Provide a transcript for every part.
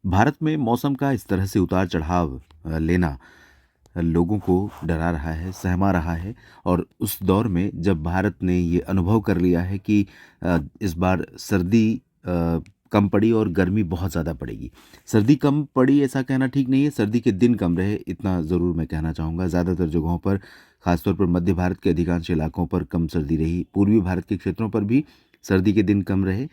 भारत में मौसम का इस तरह से उतार-चढ़ाव लेना लोगों को डरा रहा है, सहमा रहा है और उस दौर में जब भारत ने ये अनुभव कर लिया है कि इस बार सर्दी कम पड़ी और गर्मी बहुत ज़्यादा पड़ेगी। सर्दी कम पड़ी ऐसा कहना ठीक नहीं है, सर्दी के दिन कम रहे इतना ज़रूर मैं कहना चाहूँगा। ज़्यादातर जगहों पर ख़ासतौर पर मध्य भारत के अधिकांश इलाकों पर कम सर्दी रही। पूर्वी भारत के क्षेत्रों पर भी सर्दी के दिन कम रहे।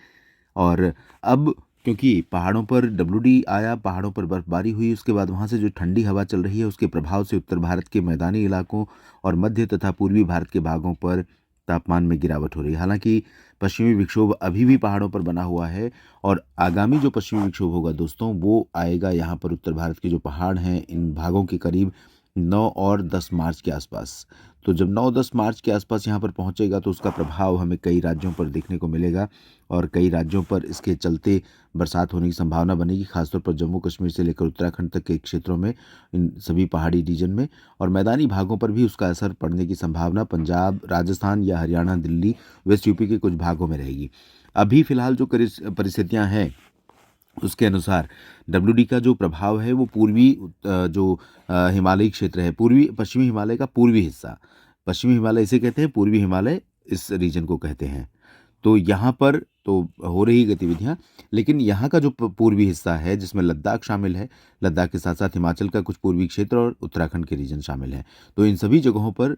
और अब क्योंकि पहाड़ों पर डब्ल्यूडी आया, पहाड़ों पर बर्फबारी हुई, उसके बाद वहाँ से जो ठंडी हवा चल रही है, उसके प्रभाव से उत्तर भारत के मैदानी इलाकों और मध्य तथा पूर्वी भारत के भागों पर तापमान में गिरावट हो रही है। हालाँकि पश्चिमी विक्षोभ अभी भी पहाड़ों पर बना हुआ है और आगामी जो पश्चिमी विक्षोभ होगा दोस्तों, वो आएगा यहाँ पर उत्तर भारत के जो पहाड़ हैं, इन भागों के करीब 9 और 10 मार्च के आसपास। तो जब 9-10 मार्च के आसपास यहाँ पर पहुँचेगा तो उसका प्रभाव हमें कई राज्यों पर देखने को मिलेगा और कई राज्यों पर इसके चलते बरसात होने की संभावना बनेगी, खासतौर पर जम्मू कश्मीर से लेकर उत्तराखंड तक के क्षेत्रों में, इन सभी पहाड़ी रीजन में और मैदानी भागों पर भी उसका असर पड़ने की संभावना पंजाब, राजस्थान या हरियाणा, दिल्ली, वेस्ट यूपी के कुछ भागों में रहेगी। अभी फ़िलहाल जो परिस्थितियाँ हैं उसके अनुसार डब्ल्यूडी का जो प्रभाव है वो पूर्वी जो हिमालयी क्षेत्र है, पूर्वी पश्चिमी हिमालय का पूर्वी हिस्सा, पश्चिमी हिमालय इसे कहते हैं, पूर्वी हिमालय इस रीजन को कहते हैं। तो यहाँ पर तो हो रही गतिविधियाँ, लेकिन यहाँ का जो पूर्वी हिस्सा है जिसमें लद्दाख शामिल है, लद्दाख के साथ साथ हिमाचल का कुछ पूर्वी क्षेत्र और उत्तराखंड के रीजन शामिल हैं। तो इन सभी जगहों पर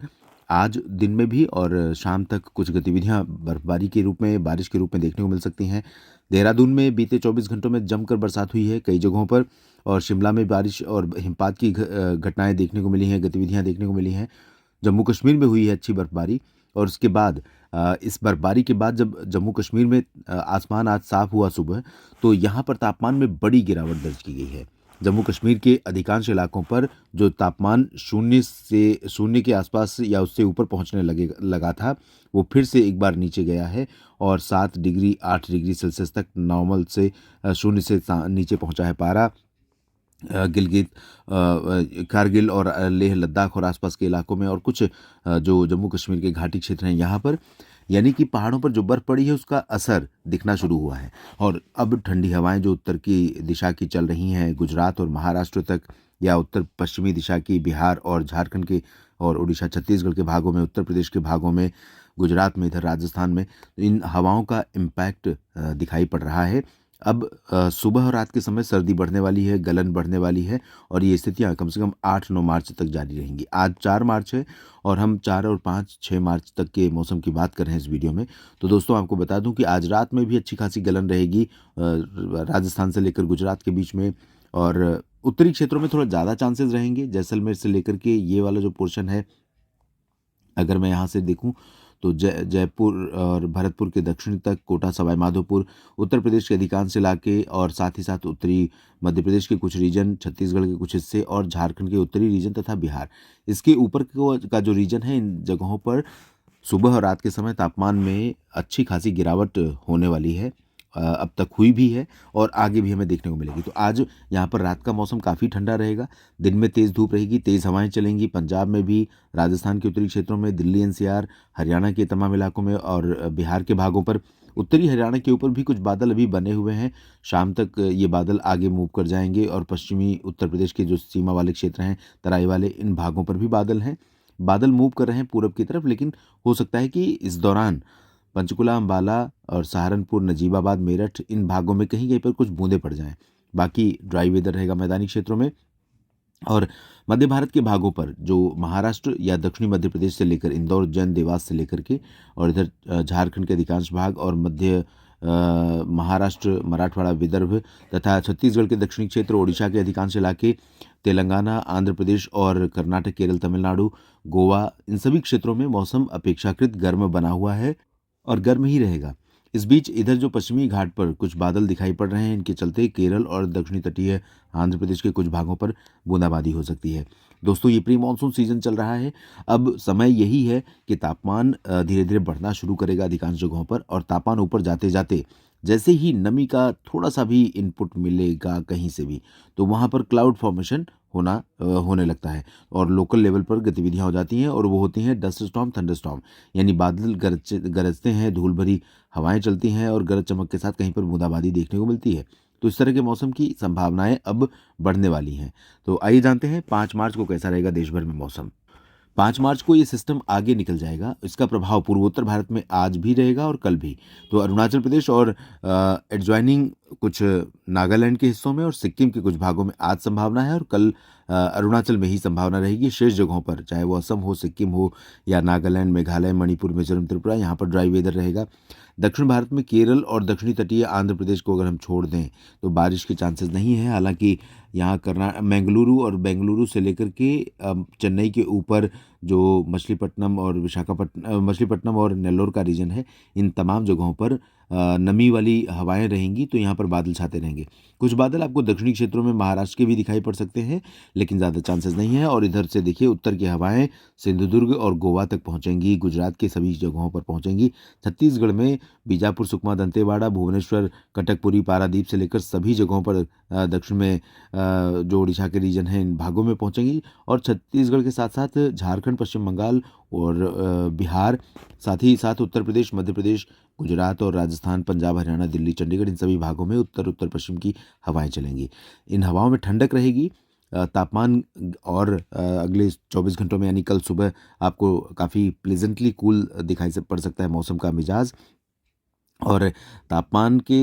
आज दिन में भी और शाम तक कुछ गतिविधियाँ बर्फबारी के रूप में, बारिश के रूप में देखने को मिल सकती हैं। देहरादून में बीते 24 घंटों में जमकर बरसात हुई है कई जगहों पर और शिमला में बारिश और हिमपात की घटनाएँ देखने को मिली हैं, गतिविधियाँ देखने को मिली हैं। जम्मू कश्मीर में हुई है अच्छी बर्फबारी और उसके बाद इस बर्फबारी के बाद जब जम्मू कश्मीर में आसमान आज साफ हुआ सुबह, तो यहाँ पर तापमान में बड़ी गिरावट दर्ज की गई है। जम्मू कश्मीर के अधिकांश इलाकों पर जो तापमान शून्य के आसपास या उससे ऊपर पहुँचने लगा था, वो फिर से एक बार नीचे गया है और 7 डिग्री 8 डिग्री सेल्सियस तक नॉर्मल से शून्य से नीचे पहुँचा है पारा। गिलगित कारगिल और लेह लद्दाख और आसपास के इलाकों में और कुछ जो जम्मू कश्मीर के घाटी क्षेत्र हैं यहाँ पर, यानी कि पहाड़ों पर जो बर्फ़ पड़ी है उसका असर दिखना शुरू हुआ है और अब ठंडी हवाएं जो उत्तर की दिशा की चल रही हैं, गुजरात और महाराष्ट्र तक या उत्तर पश्चिमी दिशा की बिहार और झारखंड के और उड़ीसा छत्तीसगढ़ के भागों में, उत्तर प्रदेश के भागों में, गुजरात में, इधर राजस्थान में, इन हवाओं का इम्पैक्ट दिखाई पड़ रहा है। अब सुबह और रात के समय सर्दी बढ़ने वाली है, गलन बढ़ने वाली है और ये स्थितियाँ कम से कम 8-9 मार्च तक जारी रहेंगी। आज 4 मार्च है और हम 4 और 5-6 मार्च तक के मौसम की बात कर रहे हैं इस वीडियो में। तो दोस्तों आपको बता दूं कि आज रात में भी अच्छी खासी गलन रहेगी राजस्थान से लेकर गुजरात के बीच में और उत्तरी क्षेत्रों में थोड़ा ज़्यादा चांसेस रहेंगे। जैसलमेर से लेकर के ये वाला जो पोर्शन है, अगर मैं यहाँ से देखूँ तो जयपुर और भरतपुर के दक्षिण तक, कोटा, सवाई माधोपुर, उत्तर प्रदेश के अधिकांश इलाके और साथ ही साथ उत्तरी मध्य प्रदेश के कुछ रीजन, छत्तीसगढ़ के कुछ हिस्से और झारखंड के उत्तरी रीजन तथा बिहार, इसके ऊपर का जो रीजन है, इन जगहों पर सुबह और रात के समय तापमान में अच्छी खासी गिरावट होने वाली है। अब तक हुई भी है और आगे भी हमें देखने को मिलेगी। तो आज यहाँ पर रात का मौसम काफ़ी ठंडा रहेगा, दिन में तेज़ धूप रहेगी, तेज़ हवाएं चलेंगी पंजाब में भी, राजस्थान के उत्तरी क्षेत्रों में, दिल्ली एनसीआर, हरियाणा के तमाम इलाकों में और बिहार के भागों पर। उत्तरी हरियाणा के ऊपर भी कुछ बादल अभी बने हुए हैं, शाम तक ये बादल आगे मूव कर जाएंगे और पश्चिमी उत्तर प्रदेश के जो सीमा वाले क्षेत्र हैं, तराई वाले, इन भागों पर भी बादल हैं। बादल मूव कर रहे हैं पूरब की तरफ, लेकिन हो सकता है कि इस दौरान पंचकुला, अम्बाला और सहारनपुर, नजीबाबाद, मेरठ, इन भागों में कहीं-कहीं पर कुछ बूंदें पड़ जाएँ। बाकी ड्राई वेदर रहेगा मैदानी क्षेत्रों में और मध्य भारत के भागों पर जो महाराष्ट्र या दक्षिणी मध्य प्रदेश से लेकर इंदौर, उज्जैन, देवास से लेकर के और इधर झारखंड के अधिकांश भाग और मध्य महाराष्ट्र, मराठवाड़ा, विदर्भ तथा छत्तीसगढ़ के दक्षिणी क्षेत्र, ओडिशा के अधिकांश इलाके, तेलंगाना, आंध्र प्रदेश और कर्नाटक, केरल, तमिलनाडु, गोवा, इन सभी क्षेत्रों में मौसम अपेक्षाकृत गर्म बना हुआ है और गर्म ही रहेगा। इस बीच इधर जो पश्चिमी घाट पर कुछ बादल दिखाई पड़ रहे हैं, इनके चलते केरल और दक्षिणी तटीय आंध्र प्रदेश के कुछ भागों पर बूंदाबांदी हो सकती है। दोस्तों ये प्री मानसून सीजन चल रहा है। अब समय यही है कि तापमान धीरे धीरे बढ़ना शुरू करेगा अधिकांश जगहों पर और तापमान ऊपर जाते जाते जैसे ही नमी का थोड़ा सा भी इनपुट मिलेगा कहीं से भी, तो वहाँ पर क्लाउड फॉर्मेशन होने लगता है और लोकल लेवल पर गतिविधियाँ हो जाती हैं और वो होती हैं डस्ट स्टॉर्म, थंडर स्टॉर्म, यानी बादल गरजते हैं, धूल भरी हवाएं चलती हैं और गरज चमक के साथ कहीं पर बूंदाबांदी देखने को मिलती है। तो इस तरह के मौसम की संभावनाएं अब बढ़ने वाली हैं। तो आइए जानते हैं 5 मार्च को कैसा रहेगा देश भर में मौसम। 5 मार्च को ये सिस्टम आगे निकल जाएगा। इसका प्रभाव पूर्वोत्तर भारत में आज भी रहेगा और कल भी। तो अरुणाचल प्रदेश और एडजॉइनिंग कुछ नागालैंड के हिस्सों में और सिक्किम के कुछ भागों में आज संभावना है, और कल अरुणाचल में ही संभावना रहेगी। शेष जगहों पर, चाहे वो असम हो, सिक्किम हो या नागालैंड, मेघालय, मणिपुर, मिजोरम, त्रिपुरा, यहाँ पर ड्राई वेदर रहेगा। दक्षिण भारत में केरल और दक्षिणी तटीय आंध्र प्रदेश को अगर हम छोड़ दें तो बारिश के चांसेस नहीं है। हालांकि यहाँ मंगलुरु और बेंगलुरु से लेकर के चेन्नई के ऊपर जो मछलीपट्टनम और नेल्लोर का रीजन है, इन तमाम जगहों पर नमी वाली हवाएं रहेंगी, तो यहाँ पर बादल छाते रहेंगे। कुछ बादल आपको दक्षिणी क्षेत्रों में महाराष्ट्र के भी दिखाई पड़ सकते हैं, लेकिन ज़्यादा चांसेस नहीं है। और इधर से देखिए, उत्तर की हवाएं सिंधुदुर्ग और गोवा तक पहुँचेंगी, गुजरात के सभी जगहों पर पहुँचेंगी। छत्तीसगढ़ में बीजापुर, सुकमा, दंतेवाड़ा, भुवनेश्वर, कटकपुरी, पारादीप से लेकर सभी जगहों पर दक्षिण में जो उड़ीसा के रीजन हैं, इन भागों में पहुंचेंगी। और छत्तीसगढ़ के साथ साथ झारखंड, पश्चिम बंगाल और बिहार, साथ ही साथ उत्तर प्रदेश, मध्य प्रदेश, गुजरात और राजस्थान, पंजाब, हरियाणा, दिल्ली, चंडीगढ़, इन सभी भागों में उत्तर उत्तर पश्चिम की हवाएं चलेंगी। इन हवाओं में ठंडक रहेगी। तापमान और अगले 24 घंटों में यानी कल सुबह आपको काफ़ी प्लेजेंटली कूल दिखाई से पड़ सकता है मौसम का मिजाज। और तापमान के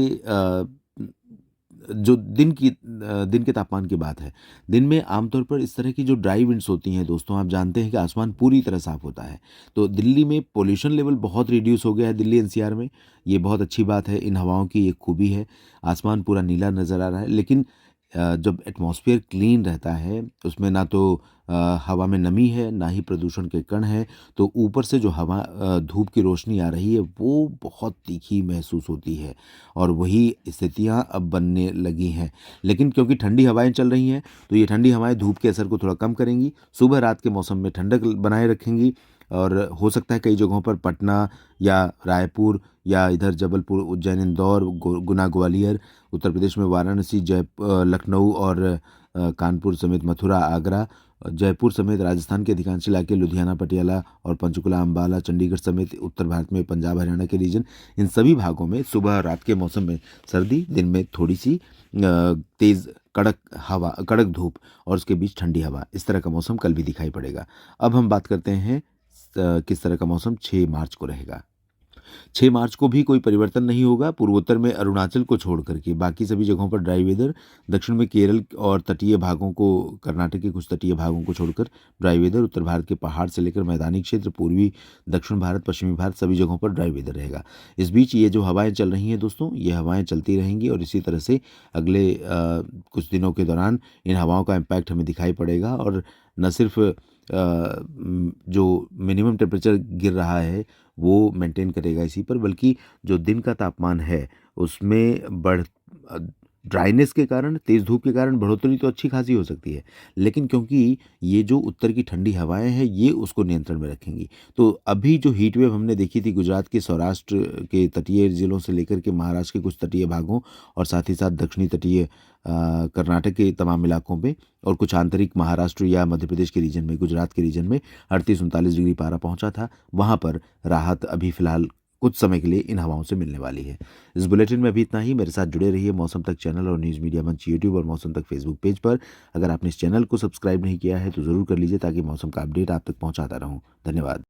जो दिन के तापमान की बात है, दिन में आमतौर पर इस तरह की जो ड्राई विंड्स होती हैं दोस्तों, आप जानते हैं कि आसमान पूरी तरह साफ होता है। तो दिल्ली में पोल्यूशन लेवल बहुत रिड्यूस हो गया है, दिल्ली एनसीआर में। ये बहुत अच्छी बात है, इन हवाओं की एक खूबी है। आसमान पूरा नीला नज़र आ रहा है, लेकिन जब एटमॉस्फेयर क्लीन रहता है, उसमें ना तो हवा में नमी है, ना ही प्रदूषण के कण हैं, तो ऊपर से जो हवा धूप की रोशनी आ रही है वो बहुत तीखी महसूस होती है, और वही स्थितियां अब बनने लगी हैं। लेकिन क्योंकि ठंडी हवाएं चल रही हैं, तो ये ठंडी हवाएं धूप के असर को थोड़ा कम करेंगी, सुबह रात के मौसम में ठंडक बनाए रखेंगी। और हो सकता है कई जगहों पर पटना या रायपुर या इधर जबलपुर, उज्जैन, इंदौर, गुना, ग्वालियर, उत्तर प्रदेश में वाराणसी, लखनऊ और कानपुर समेत मथुरा, आगरा, जयपुर समेत राजस्थान के अधिकांश इलाके, लुधियाना, पटियाला और पंचकुला, अंबाला, चंडीगढ़ समेत उत्तर भारत में पंजाब, हरियाणा के रीजन, इन सभी भागों में सुबह और रात के मौसम में सर्दी, दिन में थोड़ी सी तेज़ कड़क धूप और उसके बीच ठंडी हवा, इस तरह का मौसम कल भी दिखाई पड़ेगा। अब हम बात करते हैं किस तरह का मौसम 6 मार्च को रहेगा। 6 मार्च को भी कोई परिवर्तन नहीं होगा। पूर्वोत्तर में अरुणाचल को छोड़ करके बाकी सभी जगहों पर ड्राई वेदर, दक्षिण में केरल और तटीय भागों को, कर्नाटक के कुछ तटीय भागों को छोड़कर ड्राई वेदर, उत्तर भारत के पहाड़ से लेकर मैदानी क्षेत्र, पूर्वी दक्षिण भारत, पश्चिमी भारत, सभी जगहों पर ड्राई वेदर रहेगा। इस बीच ये जो हवाएं चल रही हैं दोस्तों, ये हवाएं चलती रहेंगी और इसी तरह से अगले कुछ दिनों के दौरान इन हवाओं का इम्पैक्ट हमें दिखाई पड़ेगा। और न सिर्फ जो मिनिमम टेम्परेचर गिर रहा है वो मेंटेन करेगा इसी पर, बल्कि जो दिन का तापमान है उसमें ड्राइनेस के कारण, तेज़ धूप के कारण बढ़ोतरी तो अच्छी खासी हो सकती है, लेकिन क्योंकि ये जो उत्तर की ठंडी हवाएं हैं ये उसको नियंत्रण में रखेंगी। तो अभी जो हीट वेव हमने देखी थी गुजरात के सौराष्ट्र के तटीय जिलों से लेकर के महाराष्ट्र के कुछ तटीय भागों और साथ ही साथ दक्षिणी तटीय कर्नाटक के तमाम इलाकों में और कुछ आंतरिक महाराष्ट्र या मध्य प्रदेश के रीजन में, गुजरात के रीजन में 38-39 डिग्री पारा पहुंचा था, वहां पर राहत अभी फिलहाल कुछ समय के लिए इन हवाओं से मिलने वाली है। इस बुलेटिन में अभी इतना ही। मेरे साथ जुड़े रहिए मौसम तक चैनल और न्यूज़ मीडिया मंच यूट्यूब और मौसम तक फेसबुक पेज पर। अगर आपने इस चैनल को सब्सक्राइब नहीं किया है तो ज़रूर कर लीजिए, ताकि मौसम का अपडेट आप तक पहुंचाता रहूं। धन्यवाद।